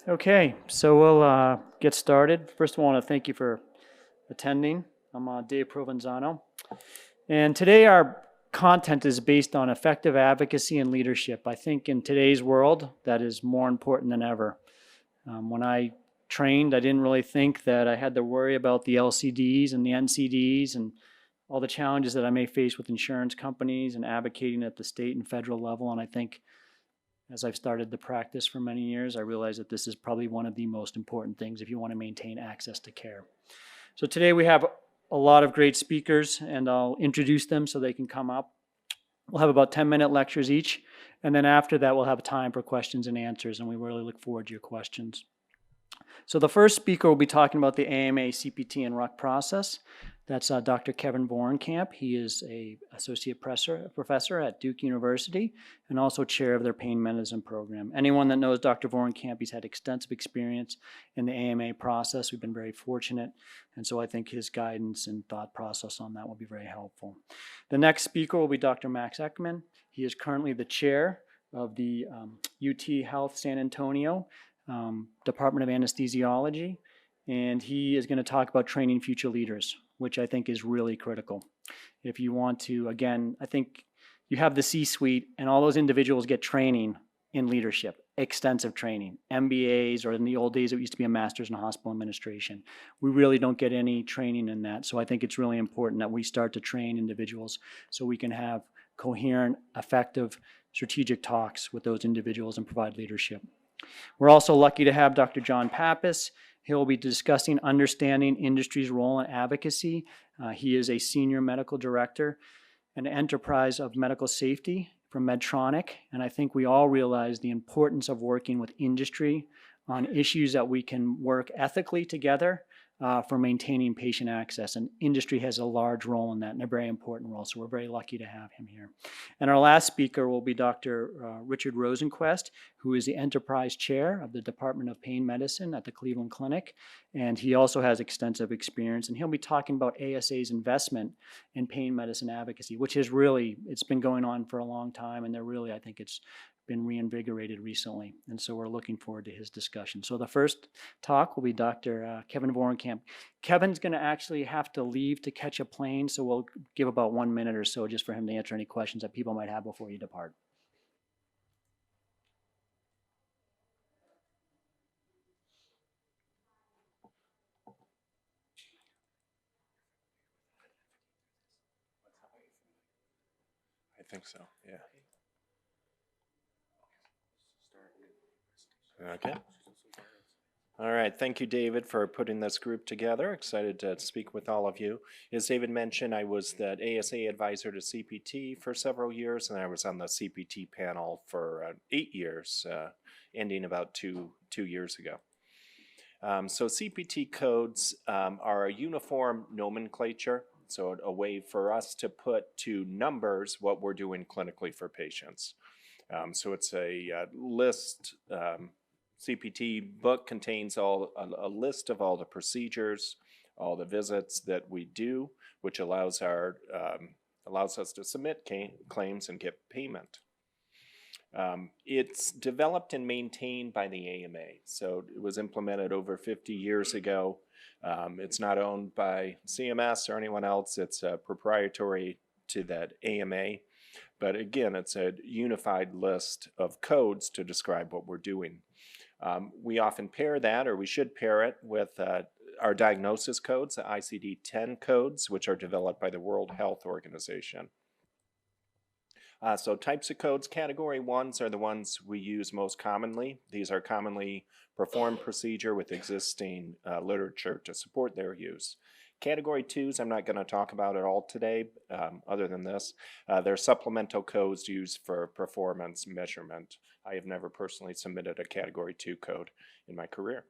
Okay, so we'll get started. First of all, I want to thank you for attending. I'm Dave Provenzano. And today our content is based on effective advocacy and leadership. I think in today's world, that is more important than ever. When I trained, I didn't really think that I had to worry about the LCDs and the NCDs and all the challenges that I may face with insurance companies and advocating at the state and federal level. And I think as I've started the practice for many years, I realize that this is probably one of the most important things if you want to maintain access to care. So today we have a lot of great speakers, and I'll introduce them so they can come up. We'll have about 10-minute lectures each, and then after that we'll have time for questions and answers, and we really look forward to your questions. So the first speaker will be talking about the AMA, CPT, and RUC process. That's Dr. Kevin Vorenkamp. He is an associate professor at Duke University and also chair of their pain medicine program. Anyone that knows Dr. Vorenkamp, he's had extensive experience in the AMA process. We've been very fortunate, and so I think his guidance and thought process on that will be very helpful. The next speaker will be Dr. Max Ekman. He is currently the chair of the UT Health San Antonio Department of Anesthesiology, and he is going to talk about training future leaders, which I think is really critical. If you want to, again, I think you have the C-suite and all those individuals get training in leadership, extensive training, MBAs, or in the old days it used to be a master's in hospital administration. We really don't get any training in that, so I think it's really important that we start to train individuals so we can have coherent, effective, strategic talks with those individuals and provide leadership. We're also lucky to have Dr. John Pappas. He'll be discussing understanding industry's role in advocacy. He is a senior medical director and enterprise of medical safety from Medtronic, and I think we all realize the importance of working with industry on issues that we can work ethically together for maintaining patient access, and industry has a large role in that and a very important role, so we're very lucky to have him here. And our last speaker will be Dr. Richard Rosenquist, who is the enterprise chair of the Department of Pain Medicine at the Cleveland Clinic, and he also has extensive experience, and he'll be talking about ASA's investment in pain medicine advocacy, which is really, it's been going on for a long time, and they're really, I think it's been reinvigorated recently, and so we're looking forward to his discussion. So the first talk will be Dr. Kevin Vorenkamp. Kevin's going to actually have to leave to catch a plane, so we'll give about 1 minute or so just for him to answer any questions that people might have before you depart. I think so, yeah. Okay. All right, thank you, David, for putting this group together. Excited to speak with all of you. As David mentioned, I was the ASA advisor to CPT for several years, and I was on the CPT panel for 8 years, ending about two years ago. So CPT codes are a uniform nomenclature, so a way for us to put to numbers what we're doing clinically for patients. So it's a list. CPT book contains a list of all the procedures, all the visits that we do, which allows us to submit claims and get payment. It's developed and maintained by the AMA, so it was implemented over 50 years ago. It's not owned by CMS or anyone else. It's proprietary to that AMA. But again, it's a unified list of codes to describe what we're doing. We often pair that, or we should pair it, with our diagnosis codes, the ICD-10 codes, which are developed by the World Health Organization. So types of codes, category 1s are the ones we use most commonly. These are commonly performed procedure with existing literature to support their use. Category 2s I'm not going to talk about at all today, other than this. They're supplemental codes used for performance measurement. I have never personally submitted a Category 2 code in my career.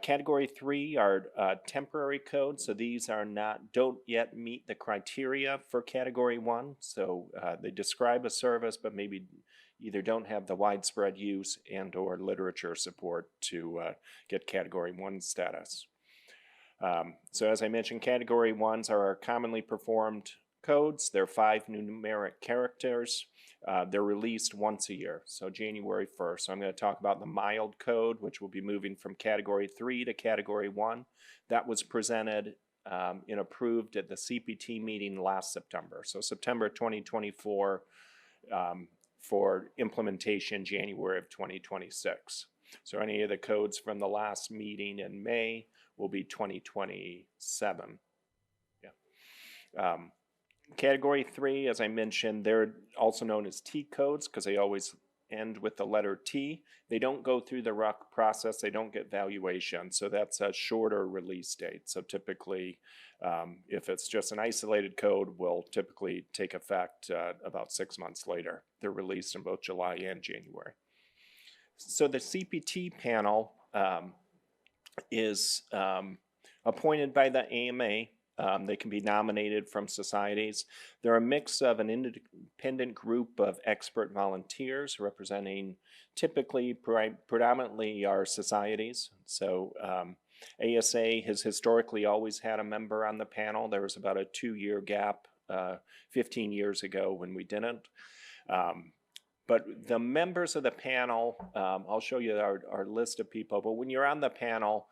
Category 3 are temporary codes, so these don't yet meet the criteria for Category 1. So they describe a service, but maybe either don't have the widespread use and or literature support to get Category 1 status. So as I mentioned, Category 1s are our commonly performed codes. They're 5 numeric characters. They're released once a year, so January 1st. So I'm going to talk about the mild code, which will be moving from Category 3 to Category 1. That was presented and approved at the CPT meeting last September. So September 2024 for implementation January of 2026. So any of the codes from the last meeting in May will be 2027. Yeah. Category 3, as I mentioned, they're also known as T codes because they always end with the letter T. They don't go through the RUC process. They don't get valuation. So that's a shorter release date. So typically, if it's just an isolated code, will typically take effect about 6 months later. They're released in both July and January. So the CPT panel is appointed by the AMA. They can be nominated from societies. They're a mix of an independent group of expert volunteers representing typically predominantly our societies. So ASA has historically always had a member on the panel. There was about a 2-year gap 15 years ago when we didn't. But the members of the panel, I'll show you our list of people, but when you're on the panel,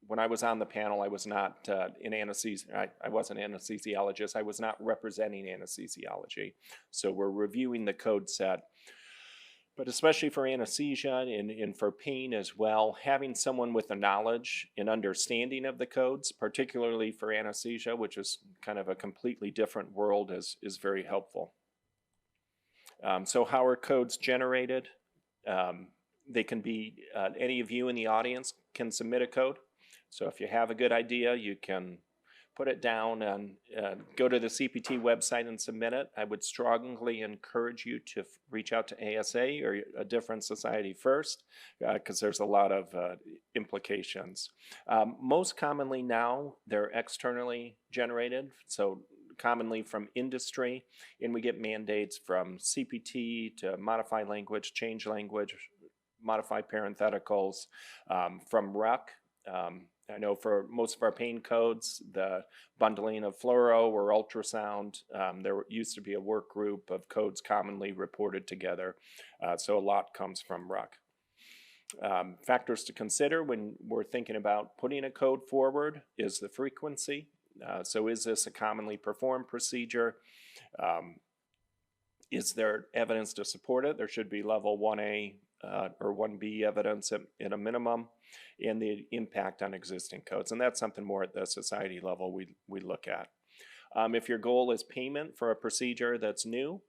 when I was on the panel, I was not in anesthesia. I was an anesthesiologist. I was not representing anesthesiology. So we're reviewing the code set. But especially for anesthesia and for pain as well, having someone with the knowledge and understanding of the codes, particularly for anesthesia, which is kind of a completely different world, is very helpful. So how are codes generated? They can be, any of you in the audience can submit a code. So if you have a good idea, you can put it down and go to the CPT website and submit it. I would strongly encourage you to reach out to ASA or a different society first, because there's a lot of implications. Most commonly now, they're externally generated, so commonly from industry, and we get mandates from CPT to modify language, change language, modify parentheticals, from RUC. I know for most of our pain codes, the bundling of fluoro or ultrasound, there used to be a work group of codes commonly reported together, so a lot comes from RUC. Factors to consider when we're thinking about putting a code forward is the frequency. So is this a commonly performed procedure? Is there evidence to support it? There should be level 1A or 1B evidence at a minimum, and the impact on existing codes. And that's something more at the society level we look at. If your goal is payment for a procedure that's new,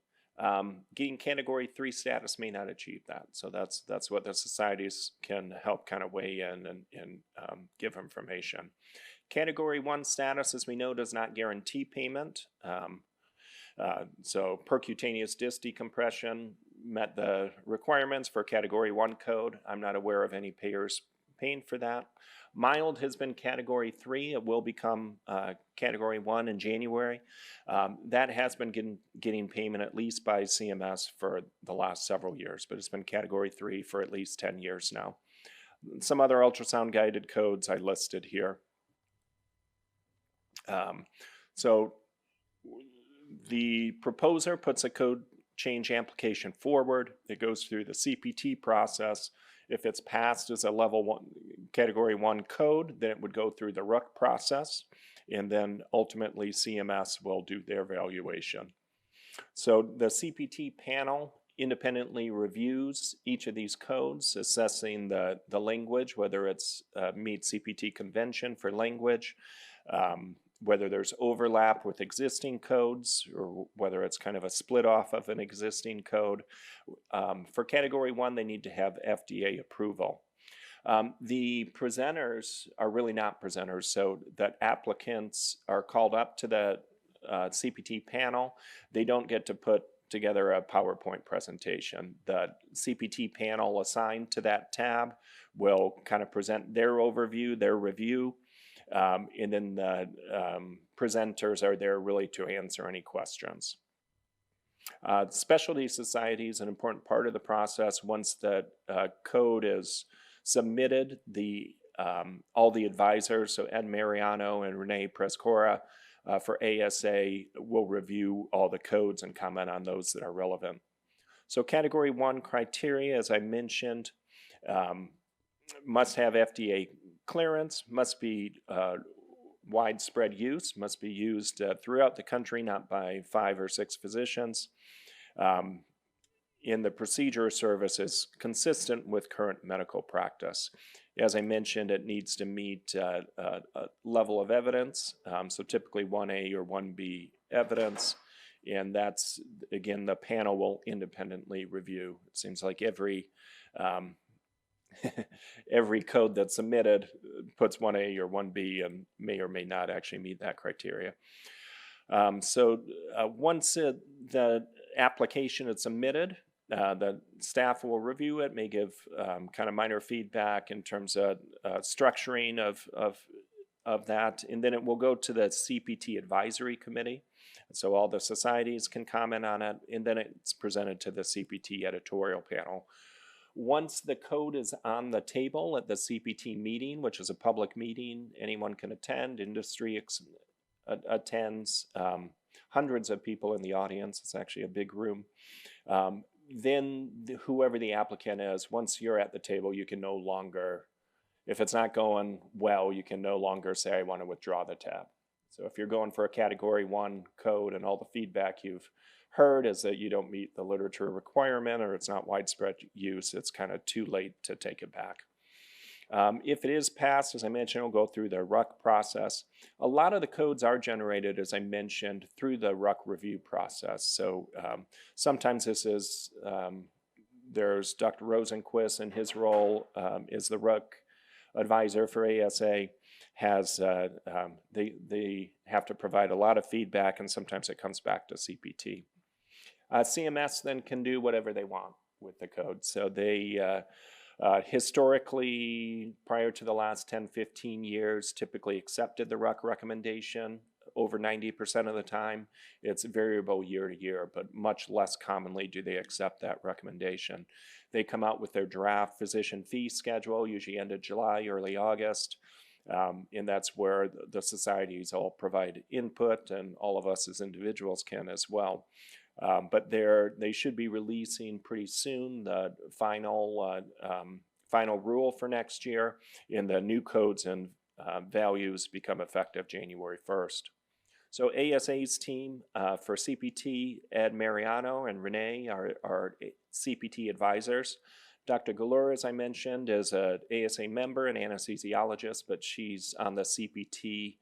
getting Category 3 status may not achieve that. So that's what the societies can help kind of weigh in and give information. Category 1 status, as we know, does not guarantee payment. So percutaneous disc decompression met the requirements for Category 1 code. I'm not aware of any payers paying for that. Mild has been Category 3. It will become Category 1 in January. That has been getting payment at least by CMS for the last several years, but it's been Category 3 for at least 10 years now. Some other ultrasound guided codes I listed here. So the proposer puts a code change application forward. It goes through the CPT process. If it's passed as a level 1, Category 1 code, then it would go through the RUC process, and then ultimately CMS will do their evaluation. So the CPT panel independently reviews each of these codes, assessing the language, whether it's meets CPT convention for language, whether there's overlap with existing codes, or whether it's kind of a split off of an existing code. For Category 1, they need to have FDA approval. The presenters are really not presenters, so that applicants are called up to the CPT panel. They don't get to put together a PowerPoint presentation. The CPT panel assigned to that tab will kind of present their overview, their review, and then the presenters are there really to answer any questions. Specialty society is an important part of the process. Once the code is submitted, all the advisors, so Ed Mariano and Renee Prescora, for ASA will review all the codes and comment on those that are relevant. So Category 1 criteria, as I mentioned, must have FDA clearance, must be widespread use, must be used throughout the country, not by 5 or 6 physicians. In the procedure service is consistent with current medical practice. As I mentioned, it needs to meet a level of evidence, so typically 1A or 1B evidence, and that's, again, the panel will independently review. It seems like every every code that's submitted puts 1A or 1B and may or may not actually meet that criteria. Once the application is submitted, the staff will review it, may give kind of minor feedback in terms of structuring of that, and then it will go to the CPT Advisory Committee. So all the societies can comment on it, and then it's presented to the CPT editorial panel. Once the code is on the table at the CPT meeting, which is a public meeting, anyone can attend, industry attends, hundreds of people in the audience. It's actually a big room. Then whoever the applicant is, once you're at the table, you can no longer, if it's not going well, you can no longer say, I want to withdraw the tab. So if you're going for a Category 1 code and all the feedback you've heard is that you don't meet the literature requirement or it's not widespread use, it's kind of too late to take it back. If it is passed, as I mentioned, it'll go through the RUC process. A lot of the codes are generated, as I mentioned, through the RUC review process. So sometimes this is, there's Dr. Rosenquist, and his role is the RUC advisor for ASA, has, they have to provide a lot of feedback, and sometimes it comes back to CPT. CMS then can do whatever they want with the code. So they, historically, prior to the last 10, 15 years, typically accepted the RUC recommendation over 90% of the time. It's variable year to year, but much less commonly do they accept that recommendation. They come out with their draft physician fee schedule, usually end of July, early August, and that's where the societies all provide input, and all of us as individuals can as well. But they should be releasing pretty soon the final rule for next year, and the new codes and values become effective January 1st. So ASA's team for CPT, Ed Mariano and Renee are CPT advisors. Dr. Galur, as I mentioned, is an ASA member and anesthesiologist, but she's on the CPT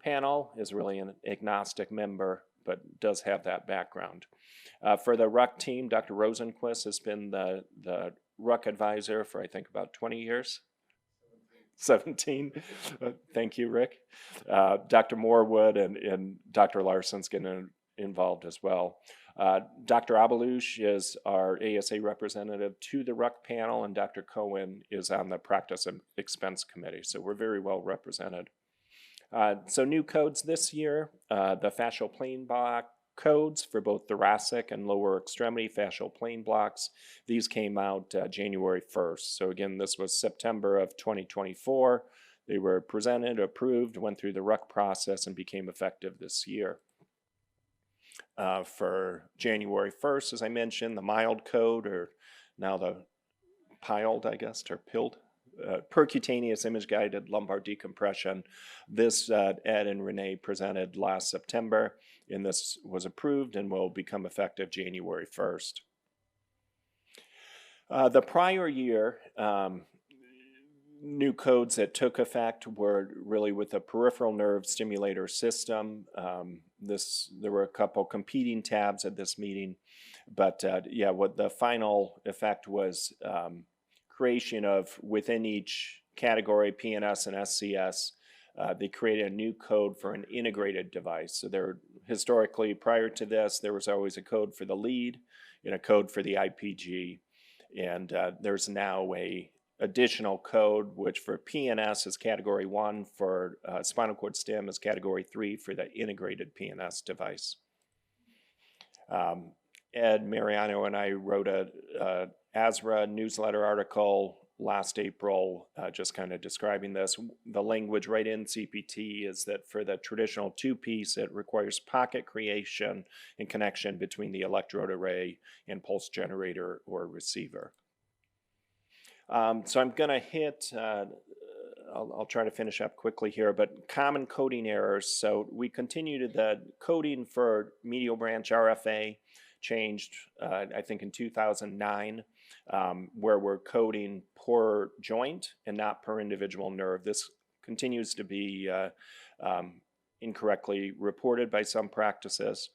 panel, is really an agnostic member, but does have that background. For the RUC team, Dr. Rosenquist has been the RUC advisor for, I think, about 20 years. 17. Thank you, Rick. Dr. Morewood and Dr. Larson's getting involved as well. Dr. Abelouche is our ASA representative to the RUC panel, and Dr. Cohen is on the Practice and Expense Committee, so we're very well represented. So new codes this year, the fascial plane block codes for both thoracic and lower extremity fascial plane blocks. These came out January 1st. So again, this was September of 2024. They were presented, approved, went through the RUC process, and became effective this year. For January 1st, as I mentioned, the mild code, or now the PILD, I guess, or PILD, percutaneous image-guided lumbar decompression. This Ed and Renee presented last September, and this was approved and will become effective January 1st. The prior year, new codes that took effect were really with the peripheral nerve stimulator system. There were a couple competing tabs at this meeting, but yeah, what the final effect was creation of, within each category, PNS and SCS, they created a new code for an integrated device. So there, historically, prior to this, there was always a code for the lead and a code for the IPG, and there's now a additional code, which for PNS is Category 1, for spinal cord stim is Category 3 for the integrated PNS device. Ed Mariano and I wrote a ASRA newsletter article last April, just kind of describing this. The language right in CPT is that for the traditional two-piece, it requires pocket creation and connection between the electrode array and pulse generator or receiver. So I'm going to hit, I'll try to finish up quickly here, but common coding errors. So we continue to the coding for medial branch RFA changed, I think in 2009, where we're coding per joint and not per individual nerve. This continues to be incorrectly reported by some practices.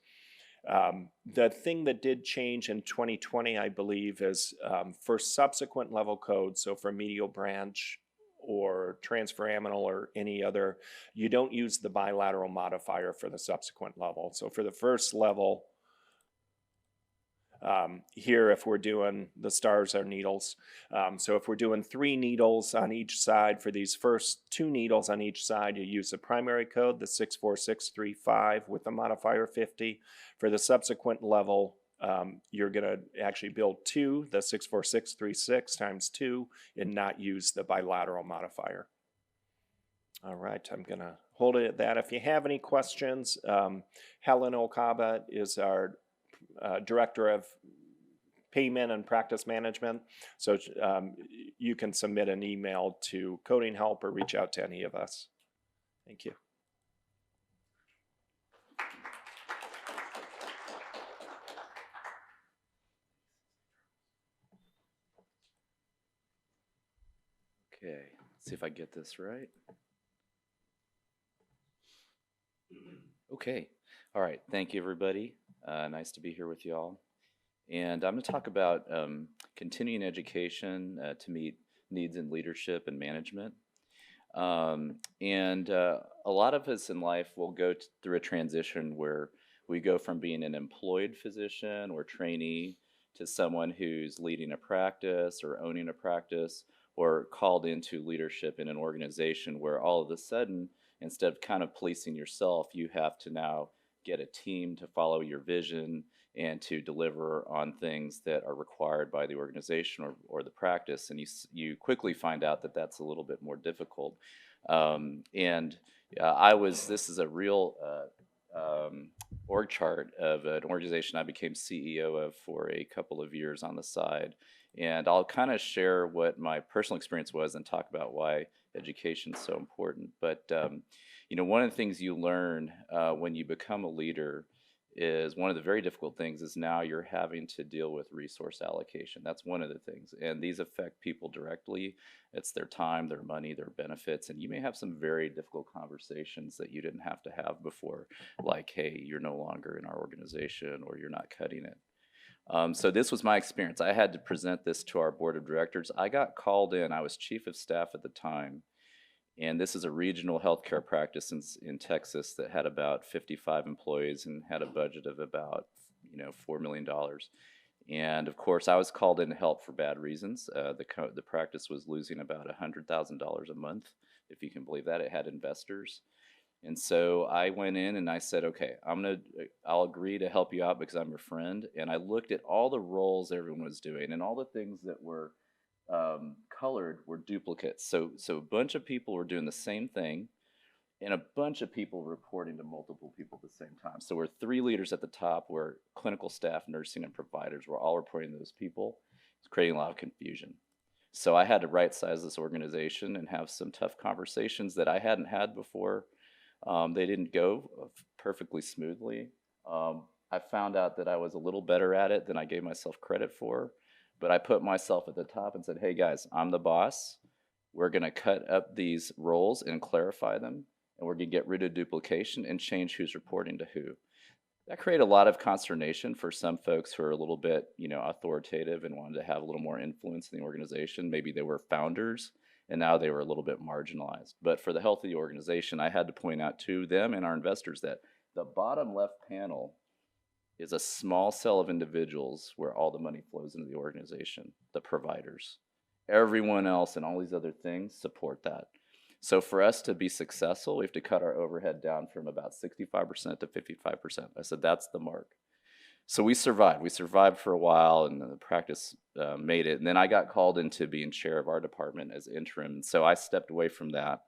The thing that did change in 2020, I believe, is for subsequent level codes, so for medial branch or transforaminal or any other, you don't use the bilateral modifier for the subsequent level. So for the first level, here, if we're doing, the stars are needles. So if we're doing 3 needles on each side, for these first 2 needles on each side, you use the primary code, the 64635 with the modifier 50. For the subsequent level, you're going to actually build 2, the 64636 times 2, and not use the bilateral modifier. All right, I'm going to hold it at that. If you have any questions, Helen Okaba is our Director of Payment and Practice Management. So you can submit an email to Coding Help or reach out to any of us. Thank you. Okay, let's see if I get this right. Okay, all right, thank you everybody. Nice to be here with you all. And I'm going to talk about continuing education to meet needs in leadership and management. A lot of us in life will go through a transition where we go from being an employed physician or trainee to someone who's leading a practice or owning a practice, or called into leadership in an organization where all of a sudden, instead of kind of policing yourself, you have to now get a team to follow your vision and to deliver on things that are required by the organization or the practice. And you quickly find out that that's a little bit more difficult. This is a real org chart of an organization I became CEO of for a couple of years on the side. And I'll kind of share what my personal experience was and talk about why education is so important. But one of the things you learn when you become a leader is one of the very difficult things is now you're having to deal with resource allocation. That's one of the things. And these affect people directly. It's their time, their money, their benefits. And you may have some very difficult conversations that you didn't have to have before, like, hey, you're no longer in our organization or you're not cutting it. So this was my experience. I had to present this to our board of directors. I got called in. I was chief of staff at the time. And this is a regional healthcare practice in Texas that had about 55 employees and had a budget of about $4 million. And of course, I was called in to help for bad reasons. The practice was losing about $100,000 a month, if you can believe that. It had investors. And so I went in and I said, okay, I'll agree to help you out because I'm your friend. And I looked at all the roles everyone was doing and all the things that were colored were duplicates. So a bunch of people were doing the same thing and a bunch of people reporting to multiple people at the same time. So we're 3 leaders at the top, where clinical staff, nursing, and providers were all reporting to those people. It's creating a lot of confusion. So I had to right size this organization and have some tough conversations that I hadn't had before. They didn't go perfectly smoothly. I found out that I was a little better at it than I gave myself credit for. But I put myself at the top and said, hey guys, I'm the boss. We're going to cut up these roles and clarify them. And we're going to get rid of duplication and change who's reporting to who. That created a lot of consternation for some folks who are a little bit, authoritative and wanted to have a little more influence in the organization. Maybe they were founders and now they were a little bit marginalized. But for the health of the organization, I had to point out to them and our investors that the bottom left panel is a small cell of individuals where all the money flows into the organization, the providers. Everyone else and all these other things support that. So for us to be successful, we have to cut our overhead down from about 65% to 55%. I said, that's the mark. So we survived. We survived for a while, and the practice made it. And then I got called into being chair of our department as interim. So I stepped away from that.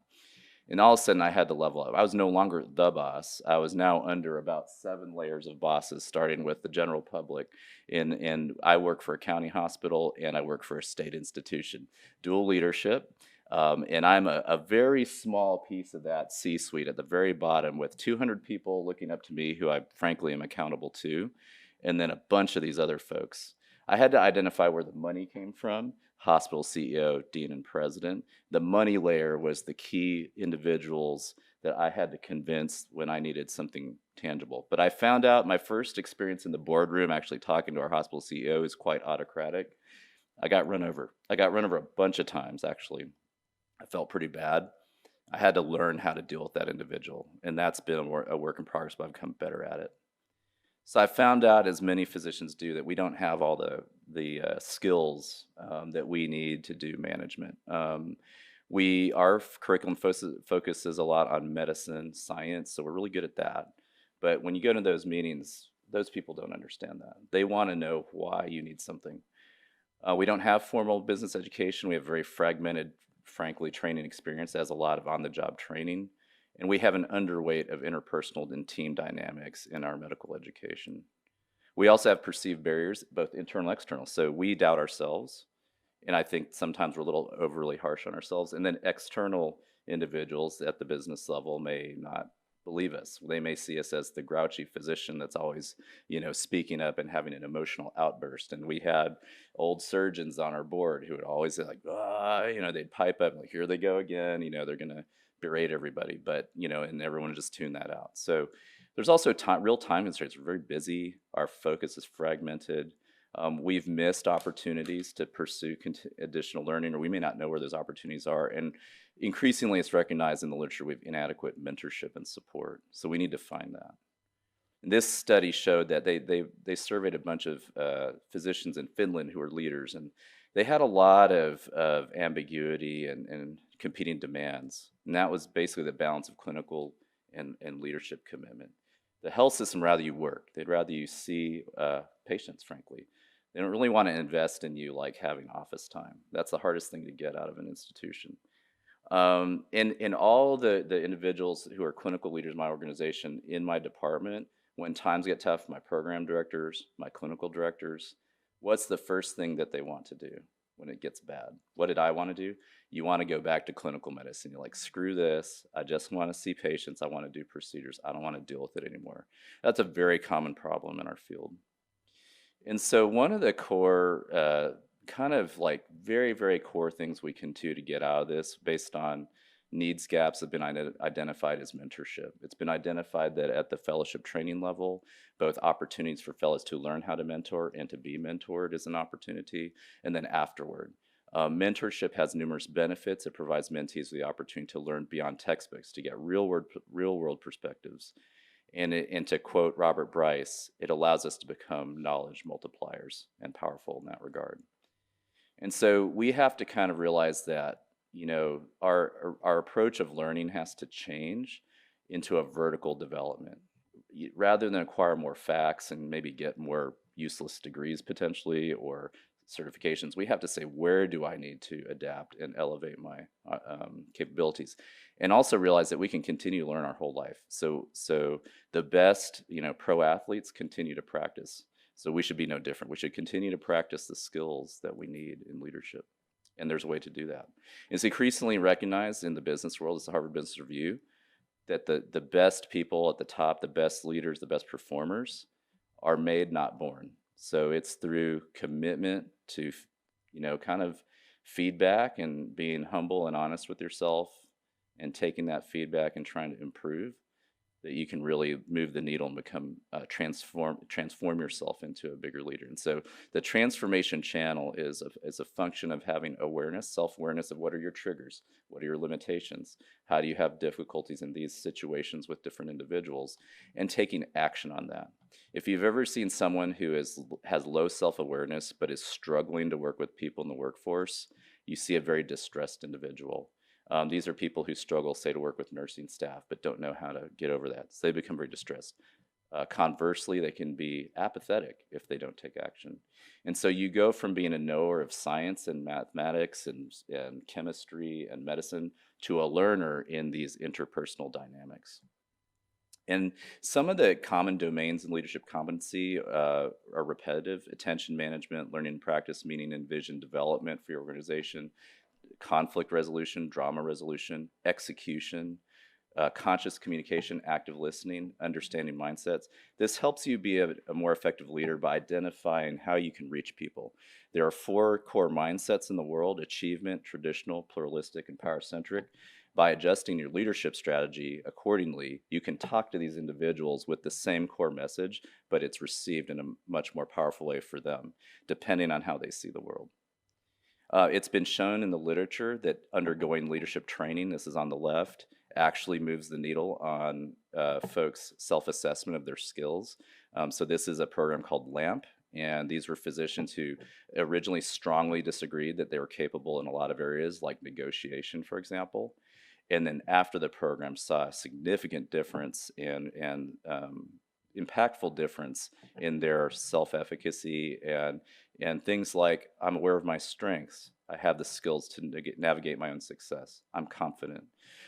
And all of a sudden, I had to level up. I was no longer the boss. I was now under about 7 layers of bosses, starting with the general public. And I work for a county hospital, and I work for a state institution. Dual leadership. And I'm a very small piece of that C-suite at the very bottom, with 200 people looking up to me who I frankly am accountable to, and then a bunch of these other folks. I had to identify where the money came from: hospital CEO, dean, and president. The money layer was the key individuals that I had to convince when I needed something tangible. But I found out my first experience in the boardroom, actually talking to our hospital CEO, is quite autocratic. I got run over. I got run over a bunch of times, actually. I felt pretty bad. I had to learn how to deal with that individual, and that's been a work in progress, but I've become better at it. So I found out, as many physicians do, that we don't have all the skills that we need to do management. Our curriculum focuses a lot on medicine, science, so we're really good at that. But when you go to those meetings, those people don't understand that. They want to know why you need something. We don't have formal business education. We have very fragmented, frankly, training experience, as a lot of on-the-job training. And we have an underweight of interpersonal and team dynamics in our medical education. We also have perceived barriers, both internal and external. So we doubt ourselves, and I think sometimes we're a little overly harsh on ourselves. And then external individuals at the business level may not believe us. They may see us as the grouchy physician that's always, speaking up and having an emotional outburst. And we had old surgeons on our board who would always say, like, they'd pipe up, like, here they go again, they're going to berate everybody, but and everyone just tune that out. So there's also real time constraints. We're very busy. Our focus is fragmented. We've missed opportunities to pursue additional learning, or we may not know where those opportunities are. And increasingly, it's recognized in the literature we have inadequate mentorship and support. So we need to find that. And this study showed that they surveyed a bunch of physicians in Finland who are leaders, and they had a lot of ambiguity and competing demands. And that was basically the balance of clinical and leadership commitment. The health system rather you work. They'd rather you see patients, frankly. They don't really want to invest in you like having office time. That's the hardest thing to get out of an institution. And all the individuals who are clinical leaders in my organization, in my department, when times get tough, my program directors, my clinical directors, what's the first thing that they want to do when it gets bad? What did I want to do? You want to go back to clinical medicine. You're like, screw this. I just want to see patients. I want to do procedures. I don't want to deal with it anymore. That's a very common problem in our field. And so one of the core, kind of like very, very core things we can do to get out of this, based on needs gaps, have been identified as mentorship. It's been identified that at the fellowship training level, both opportunities for fellows to learn how to mentor and to be mentored is an opportunity, and then afterward. Mentorship has numerous benefits. It provides mentees the opportunity to learn beyond textbooks, to get real world perspectives. And to quote Robert Bryce, it allows us to become knowledge multipliers and powerful in that regard. And so we have to kind of realize that, our approach of learning has to change into a vertical development. Rather than acquire more facts and maybe get more useless degrees potentially, or certifications, we have to say, where do I need to adapt and elevate my capabilities? And also realize that we can continue to learn our whole life. So the best, pro athletes continue to practice. So we should be no different. We should continue to practice the skills that we need in leadership. And there's a way to do that. It's increasingly recognized in the business world, as the Harvard Business Review, that the best people at the top, the best leaders, the best performers are made, not born. So it's through commitment to, kind of feedback and being humble and honest with yourself and taking that feedback and trying to improve, that you can really move the needle and become transform yourself into a bigger leader. And so the transformation channel is a function of having awareness, self-awareness of what are your triggers, what are your limitations, how do you have difficulties in these situations with different individuals, and taking action on that. If you've ever seen someone who has low self-awareness but is struggling to work with people in the workforce, you see a very distressed individual. These are people who struggle, say, to work with nursing staff, but don't know how to get over that. So they become very distressed. Conversely, they can be apathetic if they don't take action. And so you go from being a knower of science and mathematics and chemistry and medicine to a learner in these interpersonal dynamics. And some of the common domains in leadership competency are repetitive: attention management, learning practice, meaning and vision development for your organization, conflict resolution, drama resolution, execution, conscious communication, active listening, understanding mindsets. This helps you be a more effective leader by identifying how you can reach people. There are 4 core mindsets in the world: achievement, traditional, pluralistic, and power-centric. By adjusting your leadership strategy accordingly, you can talk to these individuals with the same core message, but it's received in a much more powerful way for them, depending on how they see the world. It's been shown in the literature that undergoing leadership training, this is on the left, actually moves the needle on folks' self-assessment of their skills. So this is a program called LAMP, and these were physicians who originally strongly disagreed that they were capable in a lot of areas, like negotiation, for example. And then after the program saw a significant difference and impactful difference in their self-efficacy and things like, I'm aware of my strengths, I have the skills to navigate my own success, I'm confident.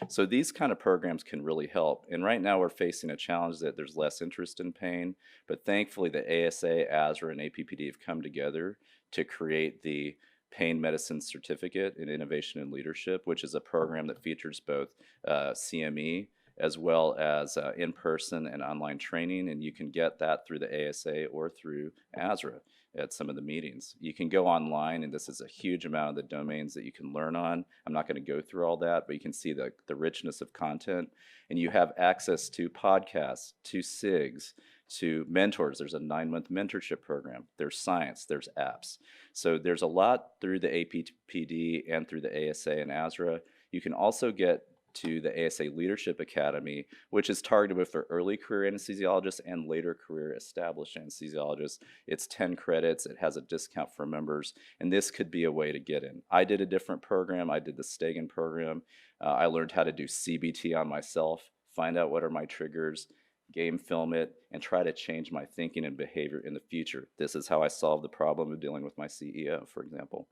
So these kind of programs can really help. And right now we're facing a challenge that there's less interest in pain, but thankfully the ASA, ASRA, and APPD have come together to create the Pain Medicine Certificate in Innovation and Leadership, which is a program that features both CME as well as in-person and online training, and you can get that through the ASA or through ASRA at some of the meetings. You can go online, and this is a huge amount of the domains that you can learn on. I'm not going to go through all that, but you can see the richness of content, and you have access to podcasts, to SIGs, to mentors. There's a 9-month mentorship program. There's science, there's apps. So there's a lot through the APPD and through the ASA and ASRA. You can also get to the ASA Leadership Academy, which is targeted both for early career anesthesiologists and later career established anesthesiologists. It's 10 credits. It has a discount for members, and this could be a way to get in. I did a different program. I did the Stegan program. I learned how to do CBT on myself, find out what are my triggers, game film it, and try to change my thinking and behavior in the future. This is how I solved the problem of dealing with my CEO, for example.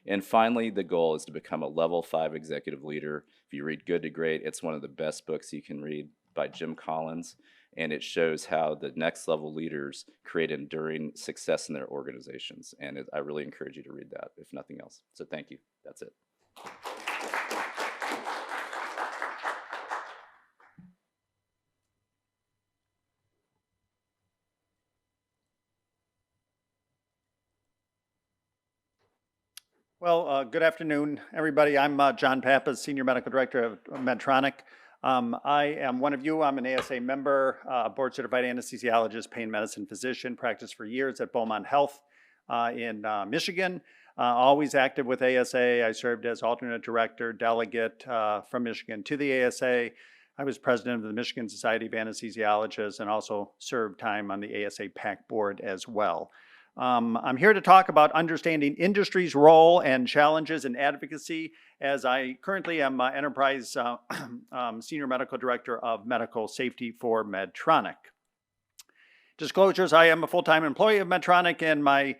And finally, the goal is to become a level 5 executive leader. If you read Good to Great, it's one of the best books you can read by Jim Collins, and it shows how the next level leaders create enduring success in their organizations. And I really encourage you to read that, if nothing else. So thank you. That's it. Well, good afternoon, everybody. I'm John Pappas, Senior Medical Director of Medtronic. I am one of you. I'm an ASA member, board certified anesthesiologist, pain medicine physician, practiced for years at Beaumont Health in Michigan. Always active with ASA. I served as alternate director, delegate from Michigan to the ASA. I was president of the Michigan Society of Anesthesiologists and also served time on the ASA PAC board as well. I'm here to talk about understanding industry's role and challenges in advocacy, as I currently am Enterprise Senior Medical Director of Medical Safety for Medtronic. Disclosures: I am a full-time employee of Medtronic, and my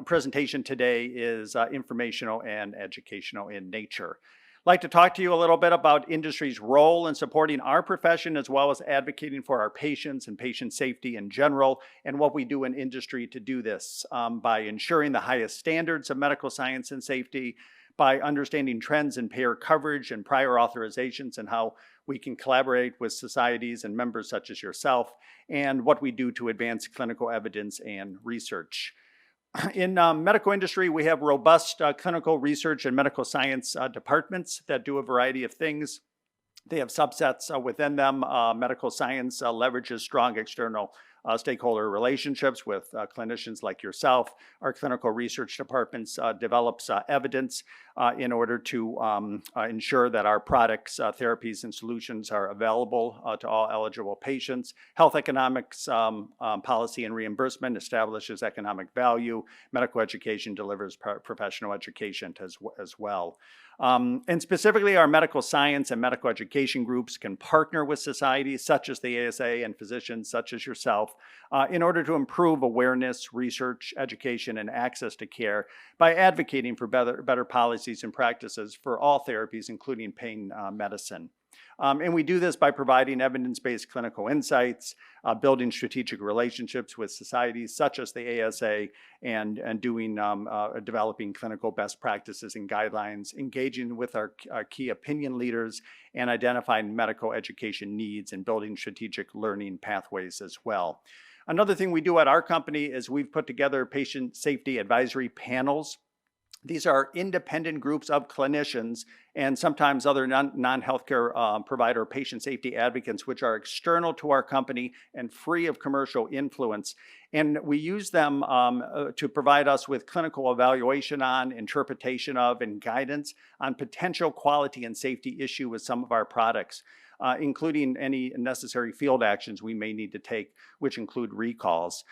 presentation today is informational and educational in nature. I'd like to talk to you a little bit about industry's role in supporting our profession, as well as advocating for our patients and patient safety in general, and what we do in industry to do this by ensuring the highest standards of medical science and safety, by understanding trends in payer coverage and prior authorizations and how we can collaborate with societies and members such as yourself, and what we do to advance clinical evidence and research. In medical industry, we have robust clinical research and medical science departments that do a variety of things. They have subsets within them. Medical science leverages strong external stakeholder relationships with clinicians like yourself. Our clinical research departments develops evidence in order to ensure that our products, therapies, and solutions are available to all eligible patients. Health economics, policy and reimbursement establishes economic value. Medical education delivers professional education as well. And specifically, our medical science and medical education groups can partner with societies such as the ASA and physicians such as yourself in order to improve awareness, research, education, and access to care by advocating for better policies and practices for all therapies, including pain medicine. And we do this by providing evidence-based clinical insights, building strategic relationships with societies such as the ASA, and developing clinical best practices and guidelines, engaging with our key opinion leaders, and identifying medical education needs and building strategic learning pathways as well. Another thing we do at our company is we've put together patient safety advisory panels. These are independent groups of clinicians and sometimes other non-healthcare provider patient safety advocates, which are external to our company and free of commercial influence. And we use them to provide us with clinical evaluation on, interpretation of, and guidance on potential quality and safety issue with some of our products, including any necessary field actions we may need to take, which include recalls.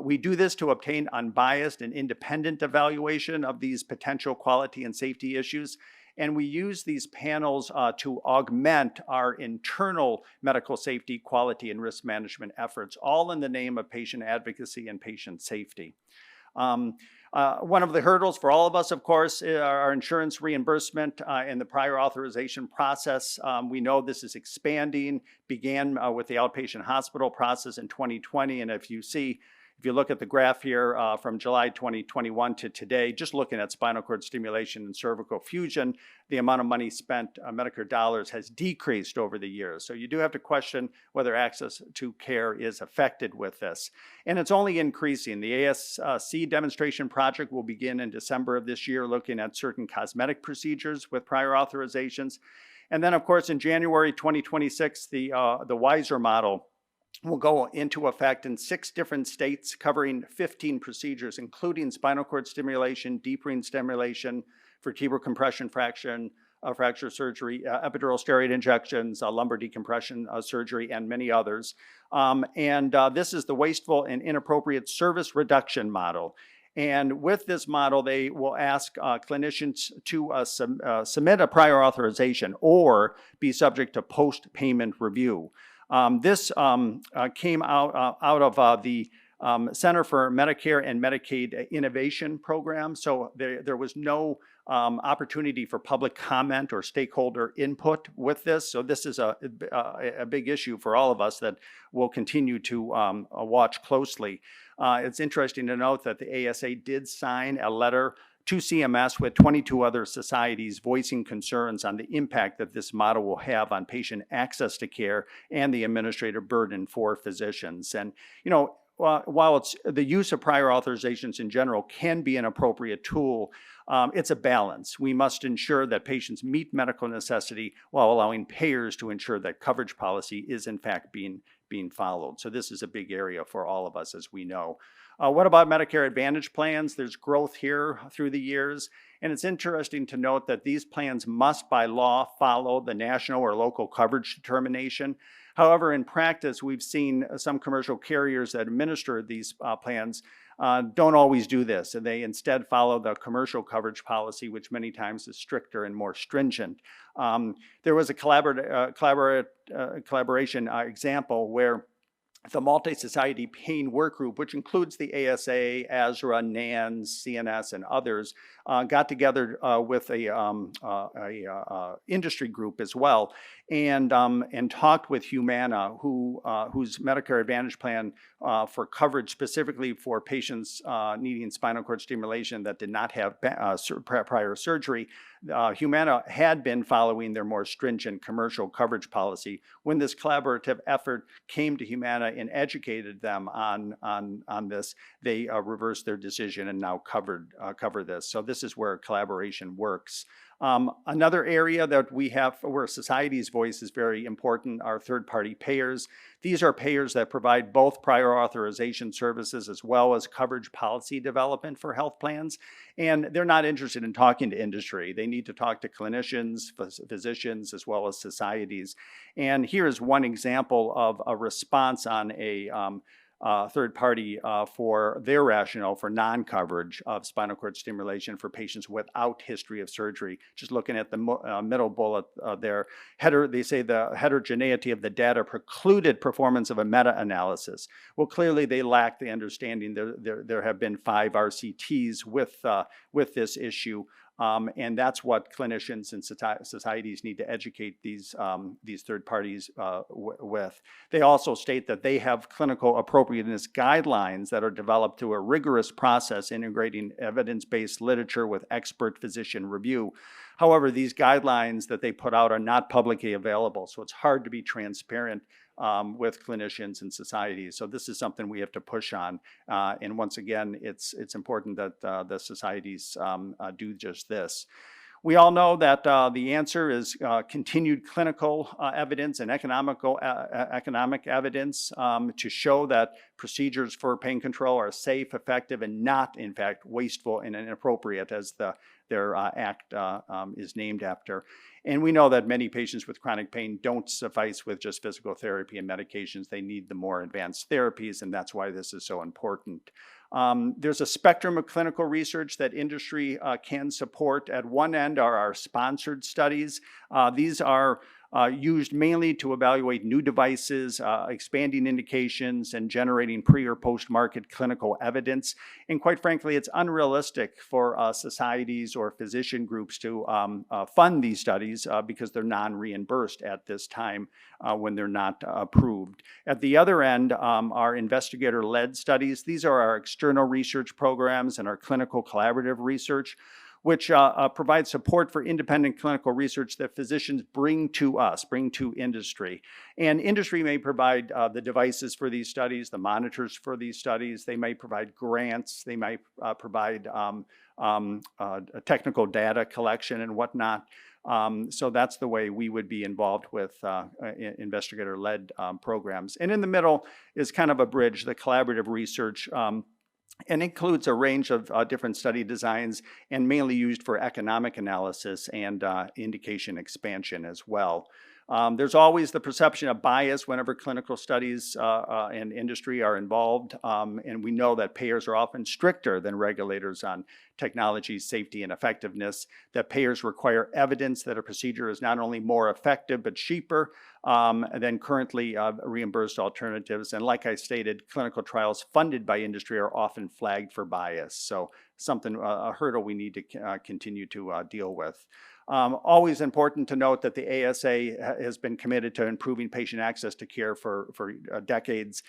We do this to obtain unbiased and independent evaluation of these potential quality and safety issues. And we use these panels to augment our internal medical safety, quality, and risk management efforts, all in the name of patient advocacy and patient safety. One of the hurdles for all of us, of course, are our insurance reimbursement and the prior authorization process. We know this is expanding, began with the outpatient hospital process in 2020. And if you look at the graph here from July 2021 to today, just looking at spinal cord stimulation and cervical fusion, the amount of money spent, Medicare dollars, has decreased over the years. So you do have to question whether access to care is affected with this. And it's only increasing. The ASC demonstration project will begin in December of this year, looking at certain cosmetic procedures with prior authorizations. And then, of course, in January 2026, the WISER model will go into effect in 6 different states, covering 15 procedures, including spinal cord stimulation, deep brain stimulation, vertebral compression fracture surgery, epidural steroid injections, lumbar decompression surgery, and many others. This is the wasteful and inappropriate service reduction model. And with this model, they will ask clinicians to submit a prior authorization or be subject to post-payment review. This came out of the Center for Medicare and Medicaid Innovation Program. So there was no opportunity for public comment or stakeholder input with this. So this is a big issue for all of us that we'll continue to watch closely. It's interesting to note that the ASA did sign a letter to CMS with 22 other societies voicing concerns on the impact that this model will have on patient access to care and the administrative burden for physicians. And, while the use of prior authorizations in general can be an appropriate tool, it's a balance. We must ensure that patients meet medical necessity while allowing payers to ensure that coverage policy is in fact being followed. So this is a big area for all of us, as we know. What about Medicare Advantage plans? There's growth here through the years, and it's interesting to note that these plans must by law follow the national or local coverage determination. However, in practice, we've seen some commercial carriers that administer these plans don't always do this, and they instead follow the commercial coverage policy, which many times is stricter and more stringent. There was a collaboration example where the Multi-Society Pain Work Group, which includes the ASA, ASRA, NANS, CNS, and others, got together with a industry group as well, and talked with Humana, whose Medicare Advantage plan for coverage specifically for patients needing spinal cord stimulation that did not have prior surgery. Humana had been following their more stringent commercial coverage policy. When this collaborative effort came to Humana and educated them on this, they reversed their decision and now cover this. So this is where collaboration works. Another area that we have where society's voice is very important are third-party payers. These are payers that provide both prior authorization services as well as coverage policy development for health plans. And they're not interested in talking to industry. They need to talk to clinicians, physicians, as well as societies. And here is one example of a response on a third party for their rationale for non-coverage of spinal cord stimulation for patients without history of surgery. Just looking at the middle bullet there, they say the heterogeneity of the data precluded performance of a meta-analysis. Well, clearly they lack the understanding. There have been 5 RCTs with this issue. And that's what clinicians and societies need to educate these third parties with. They also state that they have clinical appropriateness guidelines that are developed through a rigorous process integrating evidence-based literature with expert physician review. However, these guidelines that they put out are not publicly available, so it's hard to be transparent with clinicians and societies. So this is something we have to push on. And once again, it's important that the societies do just this. We all know that the answer is continued clinical evidence and economic evidence to show that procedures for pain control are safe, effective, and not, in fact, wasteful and inappropriate, as their act is named after. And we know that many patients with chronic pain don't suffice with just physical therapy and medications. They need the more advanced therapies, and that's why this is so important. There's a spectrum of clinical research that industry can support. At one end are our sponsored studies. These are used mainly to evaluate new devices, expanding indications, and generating pre or post-market clinical evidence. And quite frankly, it's unrealistic for societies or physician groups to fund these studies because they're non-reimbursed at this time when they're not approved. At the other end are investigator-led studies. These are our external research programs and our clinical collaborative research, which provide support for independent clinical research that physicians bring to us, bring to industry. And industry may provide the devices for these studies, the monitors for these studies. They may provide grants. They might provide technical data collection and whatnot. So that's the way we would be involved with investigator-led programs. And in the middle is kind of a bridge, the collaborative research, and includes a range of different study designs and mainly used for economic analysis and indication expansion as well. There's always the perception of bias whenever clinical studies and industry are involved, and we know that payers are often stricter than regulators on technology safety and effectiveness, that payers require evidence that a procedure is not only more effective but cheaper than currently reimbursed alternatives. And like I stated, clinical trials funded by industry are often flagged for bias. So a hurdle we need to continue to deal with. Always important to note that the ASA has been committed to improving patient access to care for decades.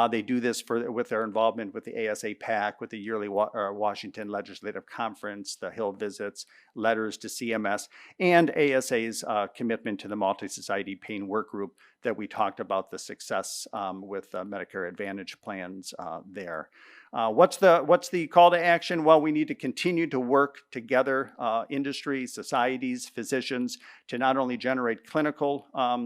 They do this with their involvement with the ASA PAC, with the yearly Washington Legislative Conference, the Hill visits, letters to CMS, and ASA's commitment to the Multi-Society Pain Work Group that we talked about the success with Medicare Advantage plans there. What's the call to action? Well, we need to continue to work together, industry, societies, physicians, to not only generate clinical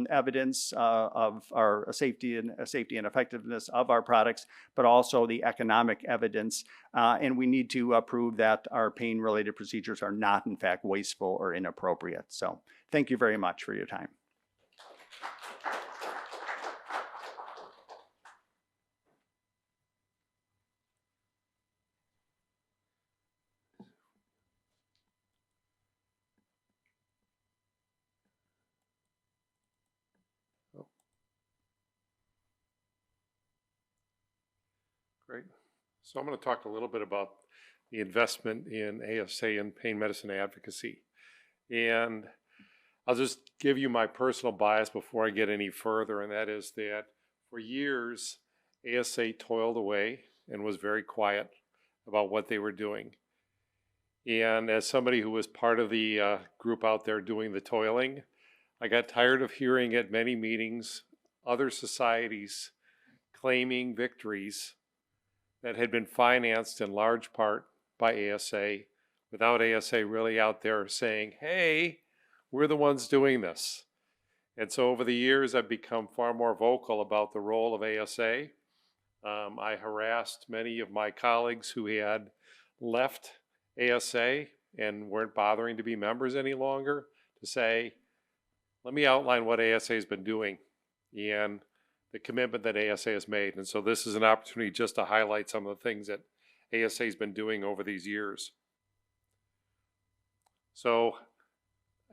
evidence of our safety and effectiveness of our products, but also the economic evidence. And we need to prove that our pain-related procedures are not, in fact, wasteful or inappropriate. So thank you very much for your time. Great. So I'm going to talk a little bit about the investment in ASA and pain medicine advocacy. And I'll just give you my personal bias before I get any further, and that is that for years, ASA toiled away and was very quiet about what they were doing. And as somebody who was part of the group out there doing the toiling, I got tired of hearing at many meetings other societies claiming victories that had been financed in large part by ASA, without ASA really out there saying, hey, we're the ones doing this. And so over the years, I've become far more vocal about the role of ASA. I harassed many of my colleagues who had left ASA and weren't bothering to be members any longer to say, let me outline what ASA has been doing. And the commitment that ASA has made. And so this is an opportunity just to highlight some of the things that ASA has been doing over these years. So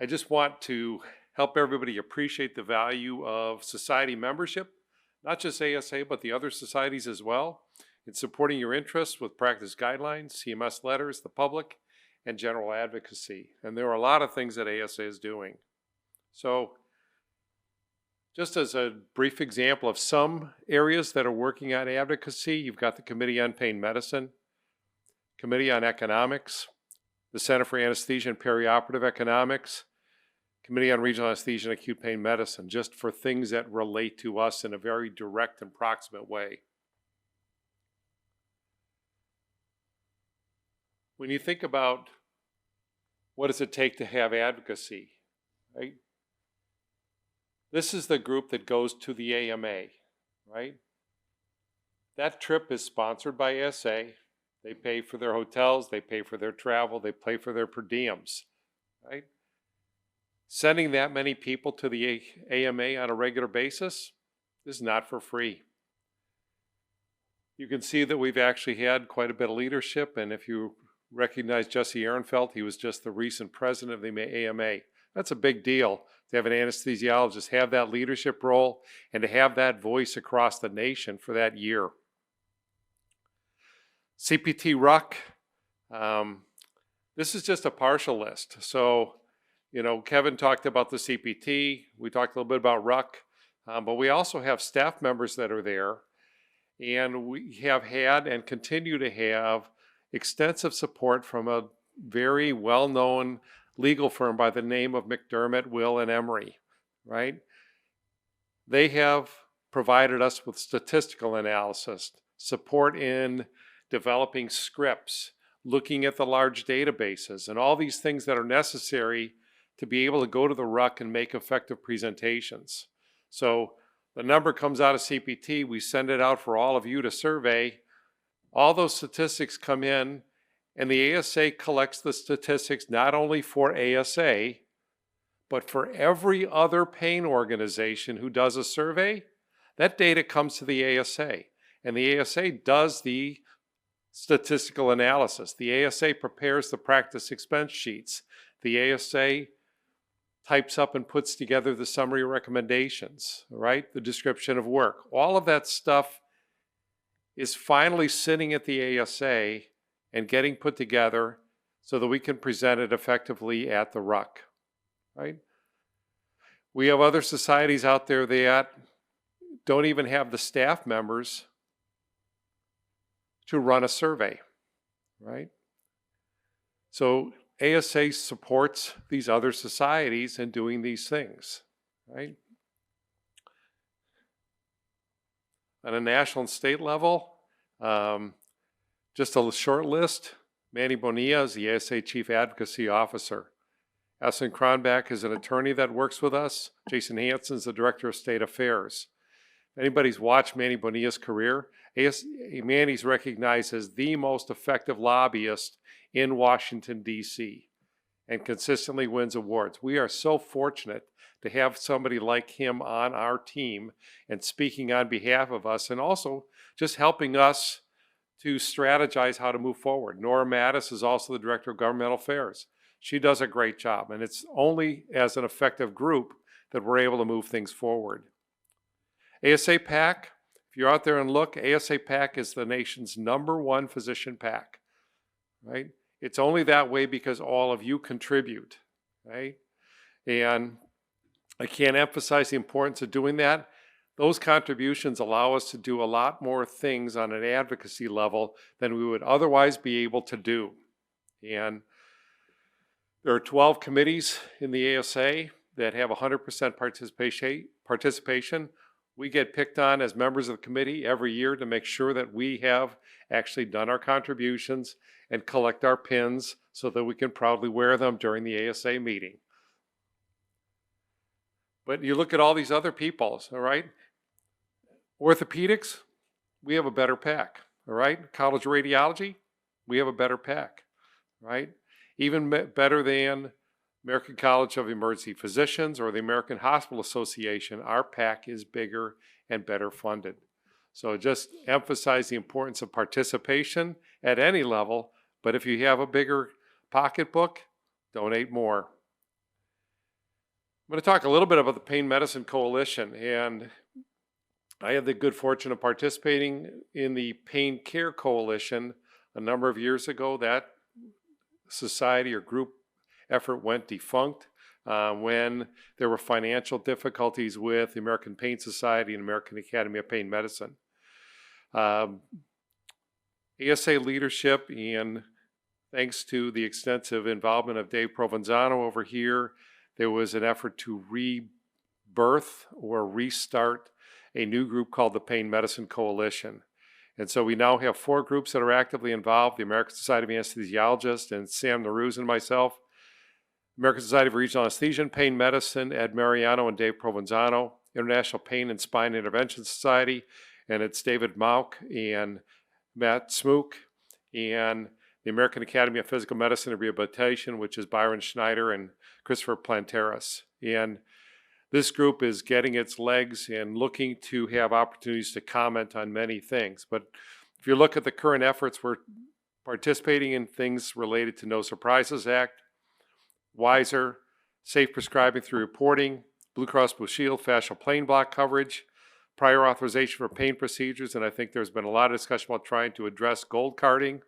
I just want to help everybody appreciate the value of society membership, not just ASA, but the other societies as well, in supporting your interests with practice guidelines, CMS letters, the public, and general advocacy. And there are a lot of things that ASA is doing. So just as a brief example of some areas that are working on advocacy, you've got the Committee on Pain Medicine, Committee on Economics, the Center for Anesthesia and Perioperative Economics, Committee on Regional Anesthesia and Acute Pain Medicine, just for things that relate to us in a very direct and proximate way. When you think about what does it take to have advocacy, right? This is the group that goes to the AMA, right? That trip is sponsored by ASA. They pay for their hotels, they pay for their travel, they pay for their per diems, right? Sending that many people to the AMA on a regular basis is not for free. You can see that we've actually had quite a bit of leadership, and if you recognize Jesse Ehrenfeld, he was just the recent president of the AMA. That's a big deal to have an anesthesiologist have that leadership role and to have that voice across the nation for that year. CPT RUC, this is just a partial list. So, you know, Kevin talked about the CPT, we talked a little bit about RUC, but we also have staff members that are there, and we have had and continue to have extensive support from a very well-known legal firm by the name of McDermott, Will, and Emery, right? They have provided us with statistical analysis, support in developing scripts, looking at the large databases, and all these things that are necessary to be able to go to the RUC and make effective presentations. So the number comes out of CPT, we send it out for all of you to survey. All those statistics come in, and the ASA collects the statistics not only for ASA, but for every other pain organization who does a survey. That data comes to the ASA, and the ASA does the statistical analysis. The ASA prepares the practice expense sheets. The ASA types up and puts together the summary recommendations, right? The description of work. All of that stuff is finally sitting at the ASA and getting put together so that we can present it effectively at the RUC, right? We have other societies out there that don't even have the staff members to run a survey, right? So ASA supports these other societies in doing these things, right? On a national and state level, just a short list. Manny Bonilla is the ASA Chief Advocacy Officer. Essen Kronbach is an attorney that works with us. Jason Hansen is the Director of State Affairs. If anybody's watched Manny Bonilla's career, Manny's recognized as the most effective lobbyist in Washington, D.C., and consistently wins awards. We are so fortunate to have somebody like him on our team and speaking on behalf of us, and also just helping us to strategize how to move forward. Nora Mattis is also the Director of Governmental Affairs. She does a great job, and it's only as an effective group that we're able to move things forward. ASA PAC, if you're out there and look, ASA PAC is the nation's #1 physician PAC, right? It's only that way because all of you contribute, right? And I can't emphasize the importance of doing that. Those contributions allow us to do a lot more things on an advocacy level than we would otherwise be able to do. And there are 12 committees in the ASA that have 100% participation. We get picked on as members of the committee every year to make sure that we have actually done our contributions and collect our pins so that we can proudly wear them during the ASA meeting. But you look at all these other people, all right? Orthopedics, we have a better PAC, all right? College of Radiology, we have a better PAC, right? Even better than American College of Emergency Physicians or the American Hospital Association, our PAC is bigger and better funded. So just emphasize the importance of participation at any level, but if you have a bigger pocketbook, donate more. I'm going to talk a little bit about the Pain Medicine Coalition, and I had the good fortune of participating in the Pain Care Coalition a number of years ago. That society or group effort went defunct when there were financial difficulties with the American Pain Society and American Academy of Pain Medicine. ASA leadership, and thanks to the extensive involvement of Dave Provenzano over here, there was an effort to rebirth or restart a new group called the Pain Medicine Coalition. And so we now have 4 groups that are actively involved: the American Society of Anesthesiologists and Sam Naruse and myself, American Society of Regional Anesthesia and Pain Medicine, Ed Mariano and Dave Provenzano, International Pain and Spine Intervention Society, and it's David Mauk and Matt Smook, and the American Academy of Physical Medicine and Rehabilitation, which is Byron Schneider and Christopher Planteras. And this group is getting its legs and looking to have opportunities to comment on many things. But if you look at the current efforts, we're participating in things related to No Surprises Act, WISER, safe prescribing through reporting, Blue Cross Blue Shield, fascial plain block coverage, prior authorization for pain procedures, and I think there's been a lot of discussion about trying to address gold carding.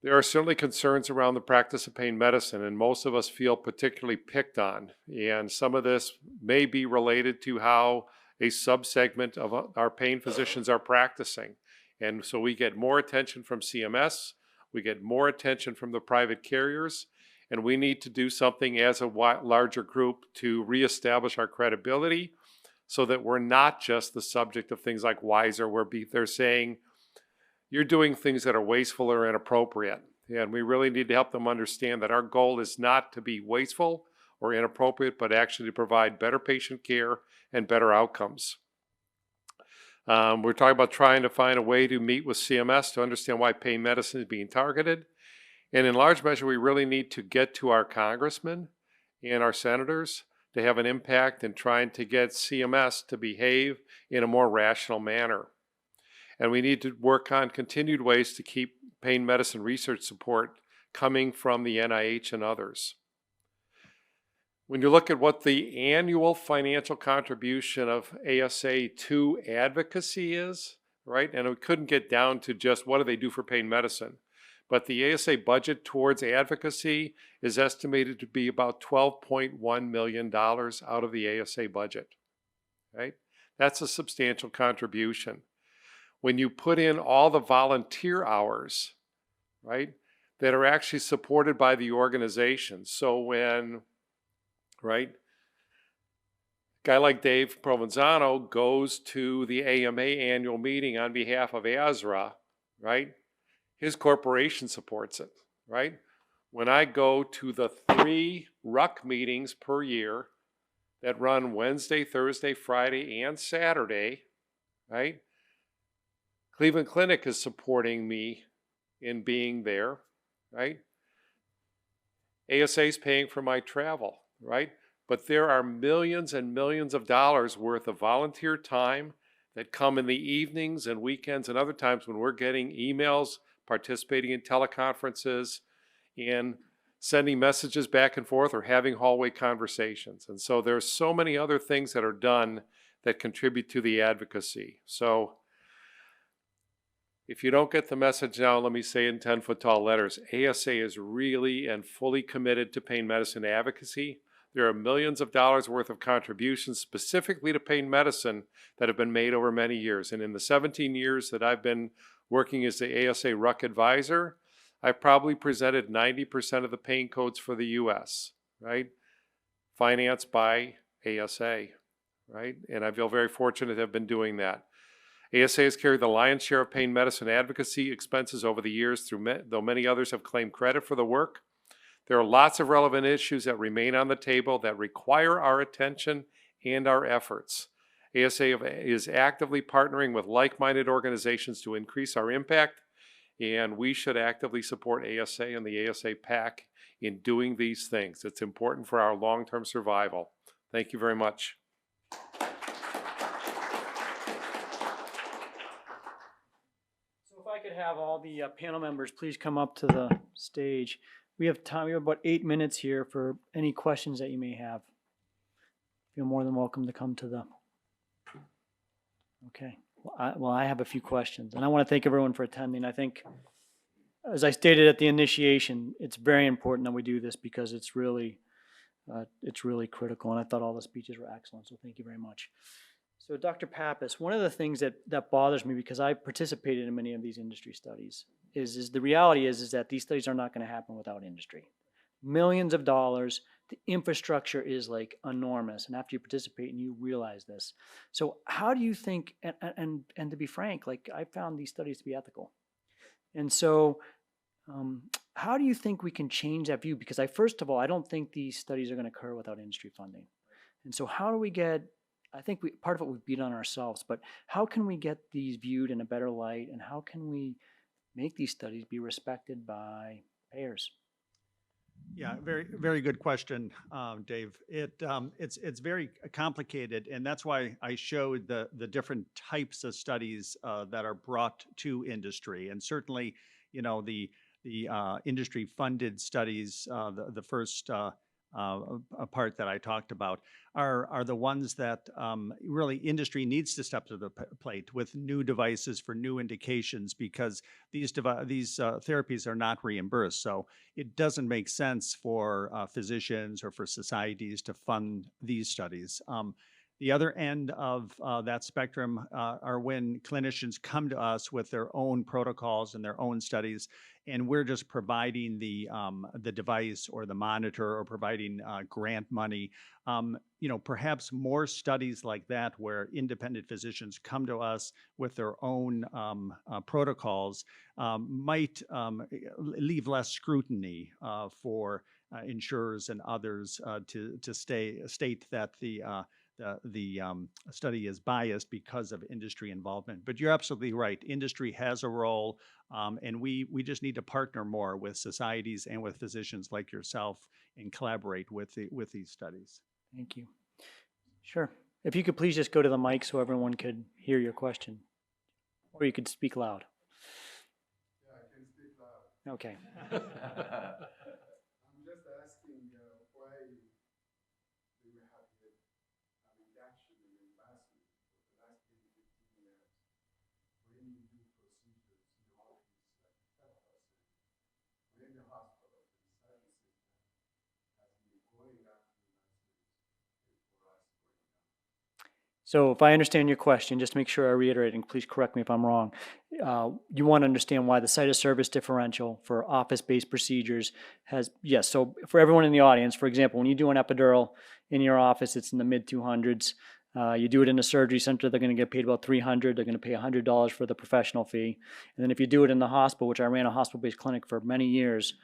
There are certainly concerns around the practice of pain medicine, and most of us feel particularly picked on. And some of this may be related to how a subsegment of our pain physicians are practicing. And so we get more attention from CMS, we get more attention from the private carriers, and we need to do something as a larger group to reestablish our credibility so that we're not just the subject of things like WISER, where they're saying, you're doing things that are wasteful or inappropriate. And we really need to help them understand that our goal is not to be wasteful or inappropriate, but actually to provide better patient care and better outcomes. We're talking about trying to find a way to meet with CMS to understand why pain medicine is being targeted. And in large measure, we really need to get to our congressmen and our senators to have an impact in trying to get CMS to behave in a more rational manner. And we need to work on continued ways to keep pain medicine research support coming from the NIH and others. When you look at what the annual financial contribution of ASA to advocacy is, right, and we couldn't get down to just what do they do for pain medicine, but the ASA budget towards advocacy is estimated to be about $12.1 million out of the ASA budget, right? That's a substantial contribution. When you put in all the volunteer hours, right, that are actually supported by the organization. So when, right, a guy like Dave Provenzano goes to the AMA annual meeting on behalf of ASRA, right, his corporation supports it, right? When I go to the 3 RUC meetings per year that run Wednesday, Thursday, Friday, and Saturday, right, Cleveland Clinic is supporting me in being there, right? ASA is paying for my travel, right? But there are millions and millions of dollars worth of volunteer time that come in the evenings and weekends and other times when we're getting emails, participating in teleconferences, and sending messages back and forth or having hallway conversations. And so there's so many other things that are done that contribute to the advocacy. So if you don't get the message now, let me say in 10-foot tall letters, ASA is really and fully committed to pain medicine advocacy. There are millions of dollars worth of contributions specifically to pain medicine that have been made over many years. And in the 17 years that I've been working as the ASA RUC advisor, I've probably presented 90% of the pain codes for the US, right? Financed by ASA, right? And I feel very fortunate to have been doing that. ASA has carried the lion's share of pain medicine advocacy expenses over the years, though many others have claimed credit for the work. There are lots of relevant issues that remain on the table that require our attention and our efforts. ASA is actively partnering with like-minded organizations to increase our impact, and we should actively support ASA and the ASA PAC in doing these things. It's important for our long-term survival. Thank you very much. So if I could have all the panel members please come up to the stage. We have time, we have about 8 minutes here for any questions that you may have. Feel more than welcome to come to the, okay. Well, I have a few questions, and I want to thank everyone for attending. I think, as I stated at the initiation, it's very important that we do this because it's really critical, and I thought all the speeches were excellent, so thank you very much. So Dr. Pappas, one of the things that bothers me, because I participated in many of these industry studies, is the reality is that these studies are not going to happen without industry. Millions of dollars, the infrastructure is like enormous, and after you participate and you realize this. So how do you think, and to be frank, like I found these studies to be ethical. And so how do you think we can change that view? Because first of all, I don't think these studies are going to occur without industry funding. And so how do we get, I think part of it we've beat on ourselves, but how can we get these viewed in a better light, and how can we make these studies be respected by payers? Yeah, very, very good question, Dave. It's very complicated, and that's why I showed the different types of studies that are brought to industry. And certainly, you know, the industry-funded studies, the first part that I talked about, are the ones that really industry needs to step to the plate with new devices for new indications, because these therapies are not reimbursed. So it doesn't make sense for physicians or for societies to fund these studies. The other end of that spectrum are when clinicians come to us with their own protocols and their own studies, and we're just providing the device or the monitor, or providing grant money. You know, perhaps more studies like that, where independent physicians come to us with their own protocols, might leave less scrutiny for insurers and others to state that the study is biased because of industry involvement. But you're absolutely right. Industry has a role, and we just need to partner more with societies and with physicians like yourself and collaborate with these studies. Thank you. Sure. If you could please just go to the mic so everyone could hear your question, or you could speak loud. Yeah, I can speak loud. Okay. I'm just asking why do we have a reduction in investment for the last 10, 15 years when you do procedures in the office like 10%, when the hospital and such a system has been going up in investment for us going down. So if I understand your question, just to make sure I reiterate, and please correct me if I'm wrong, you want to understand why the site of service differential for office-based procedures has, yes, so for everyone in the audience, for example, when you do an epidural in your office, it's in the mid-200s. You do it in a surgery center, they're going to get paid about $300. They're going to pay $100 for the professional fee. And then if you do it in the hospital, which I ran a hospital-based clinic for many years,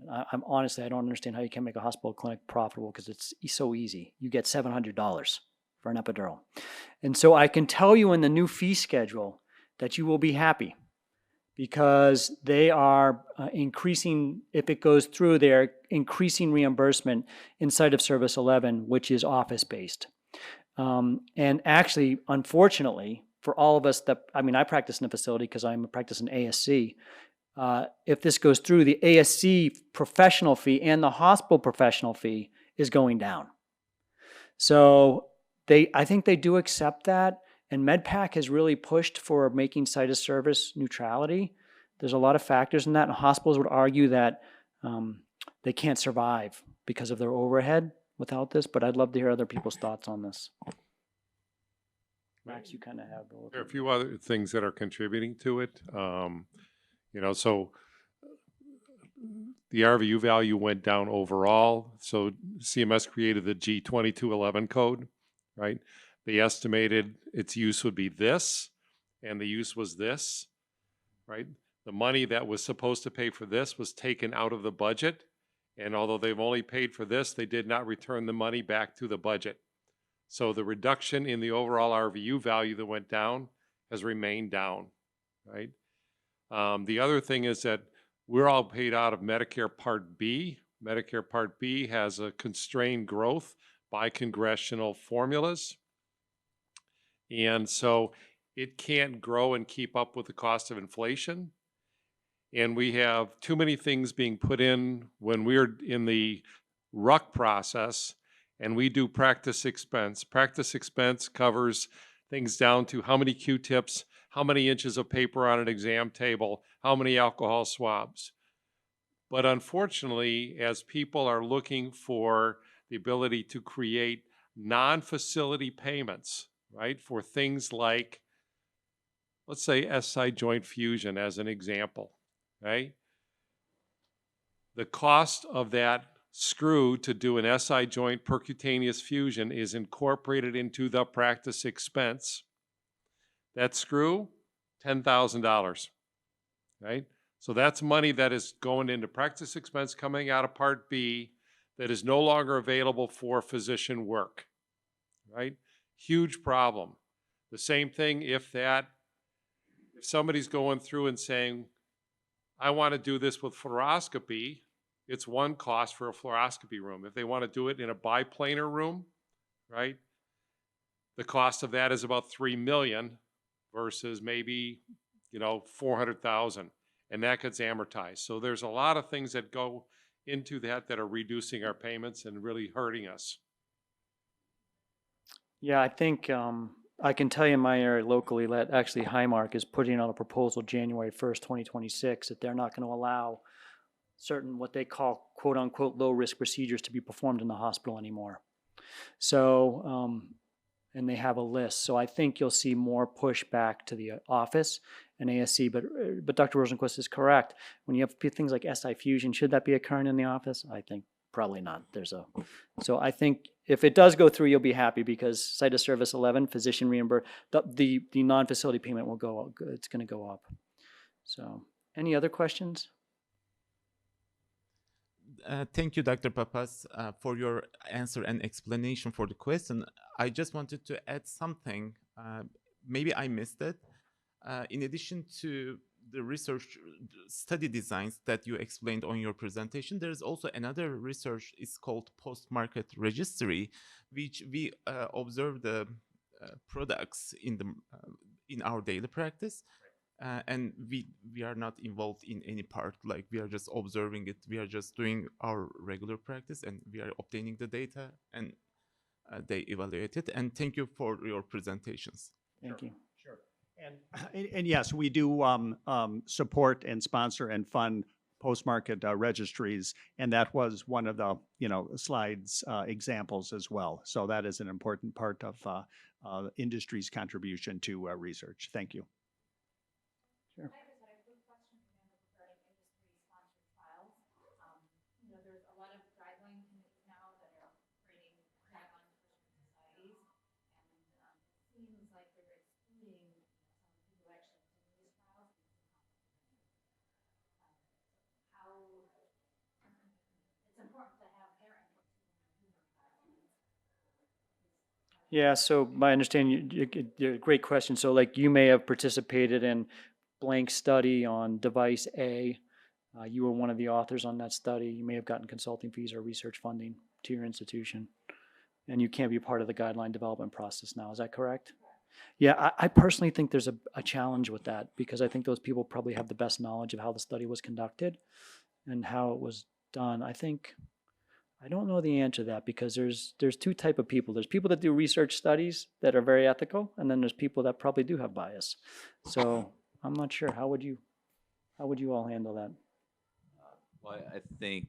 I'm honestly, I don't understand how you can make a hospital clinic profitable, because it's so easy. You get $700 for an epidural. And so I can tell you in the new fee schedule that you will be happy, because they are increasing, if it goes through, they're increasing reimbursement in site of service 11, which is office-based. And actually, unfortunately, for all of us that, I mean, I practice in a facility because I'm practicing ASC. If this goes through, the ASC professional fee and the hospital professional fee is going down. So I think they do accept that, and MedPAC has really pushed for making site of service neutrality. There's a lot of factors in that, and hospitals would argue that they can't survive because of their overhead without this, but I'd love to hear other people's thoughts on this. Max, you kind of have the... There are a few other things that are contributing to it. You know, so the RVU value went down overall. So CMS created the G2211 code, right? They estimated its use would be this, and the use was this, right? The money that was supposed to pay for this was taken out of the budget. And although they've only paid for this, they did not return the money back to the budget. So the reduction in the overall RVU value that went down has remained down, right? The other thing is that we're all paid out of Medicare Part B, Medicare Part B has a constrained growth by congressional formulas. And so it can't grow and keep up with the cost of inflation. And we have too many things being put in when we're in the RUC process and we do practice expense. Practice expense covers things down to how many Q-tips, how many inches of paper on an exam table, how many alcohol swabs. But unfortunately, as people are looking for the ability to create non-facility payments, right, for things like, let's say, SI joint fusion as an example, right? The cost of that screw to do an SI joint percutaneous fusion is incorporated into the practice expense. That screw, $10,000, right? So that's money that is going into practice expense coming out of Part B that is no longer available for physician work, right? Huge problem. The same thing if somebody's going through and saying, I want to do this with fluoroscopy, it's one cost for a fluoroscopy room. If they want to do it in a biplanar room, right, the cost of that is about $3 million versus maybe, 400,000, and that gets amortized. So there's a lot of things that go into that are reducing our payments and really hurting us. Yeah, I think I can tell you in my area locally that actually Highmark is putting out a proposal January 1st, 2026, that they're not going to allow certain what they call quote unquote low risk procedures to be performed in the hospital anymore. So, and they have a list. So I think you'll see more pushback to the office and ASC. But Dr. Rosenquist is correct. When you have things like SI fusion, should that be occurring in the office? I think probably not. So I think if it does go through, you'll be happy because site of service 11, physician reimbursed, the non-facility payment will go up. It's going to go up. So any other questions? Thank you, Dr. Papas, for your answer and explanation for the question. I just wanted to add something. Maybe I missed it. In addition to the research study designs that you explained on your presentation, there is also another research. It's called post-market registry, which we observe the products in our daily practice. And we are not involved in any part, like we are just observing it. We are just doing our regular practice and we are obtaining the data and they evaluate it. And thank you for your presentations. Thank you. Sure. And yes, we do support and sponsor and fund post-market registries, and that was one of the slides examples as well. So that is an important part of industry's contribution to research. Thank you. Sure. I just had a quick question regarding industry-sponsored trials. There's a lot of guideline committees now that are creating guidelines for certain societies, and it seems like they're excluding some people who actually do these trials because of how it's important to have their input too when they're doing trials. Yeah, so my understanding, great question. So like you may have participated in blank study on device A. You were one of the authors on that study. You may have gotten consulting fees or research funding to your institution. And you can't be part of the guideline development process now. Is that correct? Yeah, I personally think there's a challenge with that because I think those people probably have the best knowledge of how the study was conducted and how it was done. I don't know the answer to that because there's two type of people. There's people that do research studies that are very ethical, and then there's people that probably do have bias. So I'm not sure. How would you all handle that? Well, I think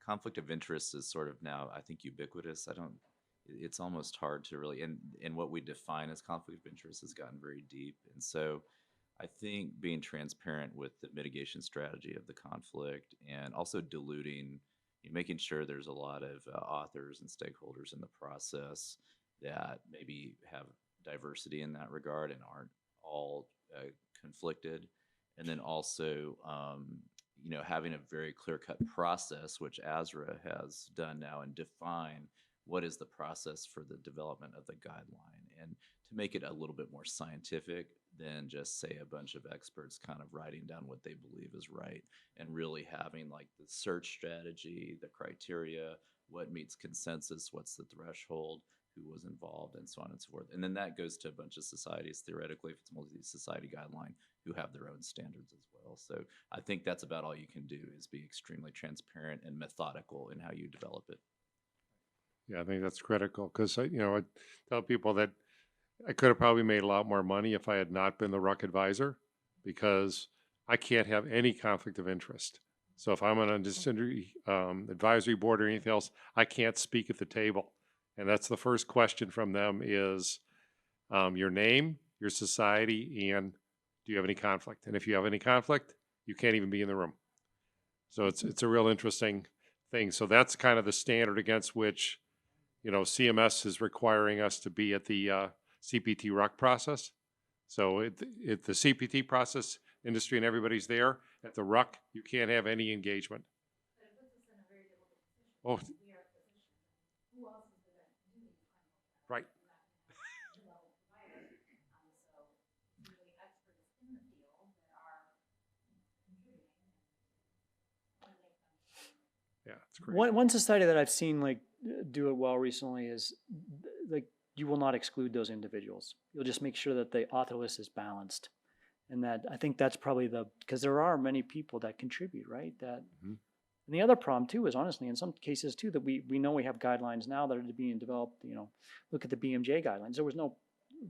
conflict of interest is sort of now, I think, ubiquitous. It's almost hard to really, and what we define as conflict of interest has gotten very deep. And so I think being transparent with the mitigation strategy of the conflict and also making sure there's a lot of authors and stakeholders in the process that maybe have diversity in that regard and aren't all conflicted. And then also, having a very clear-cut process, which ASRA has done now, and define what is the process for the development of the guideline, and to make it a little bit more scientific than just say a bunch of experts kind of writing down what they believe is right, and really having like the search strategy, the criteria, what meets consensus, what's the threshold, who was involved, and so on and so forth. And then that goes to a bunch of societies, theoretically, if it's a multi-society guideline, who have their own standards as well. So I think that's about all you can do, is be extremely transparent and methodical in how you develop it. Yeah, I think that's critical because, I tell people that I could have probably made a lot more money if I had not been the RUC advisor, because I can't have any conflict of interest. So if I'm on a industry advisory board or anything else, I can't speak at the table. And that's the first question from them is your name, your society, and do you have any conflict? And if you have any conflict, you can't even be in the room. So it's a real interesting thing. So that's kind of the standard against which, CMS is requiring us to be at the CPT RUC process. So at the CPT process, industry and everybody's there. At the RUC, you can't have any engagement. But it puts us in a very difficult position. Oh, because we are physicians. Who else is going to do these clinical trials? right. We're not going to have level providers. So usually experts in the field that are contributing and make them. Yeah, it's great. One society that I've seen like do it well recently is like you will not exclude those individuals. You'll just make sure that the author list is balanced, and that I think that's probably because there are many people that contribute, right? That Mhm. And the other problem too is honestly in some cases too that we know we have guidelines now that are being developed. Look at the BMJ guidelines.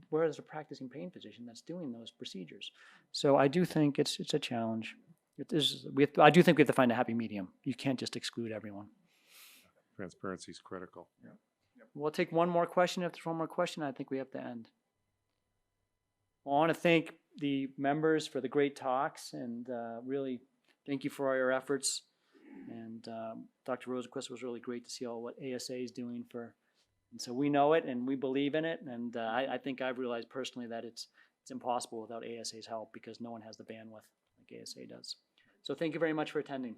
Where is a practicing pain physician that's doing those procedures? So I do think it's a challenge. I do think we have to find a happy medium. You can't just exclude everyone. Transparency is critical. We'll take one more question. If there's one more question, I think we have to end. I want to thank the members for the great talks, and really thank you for all your efforts. And Dr. Rosenquist, was really great to see all what ASA is doing and so we know it and we believe in it. And I think I've realized personally that it's impossible without ASA's help, because no one has the bandwidth like ASA does. So thank you very much for attending.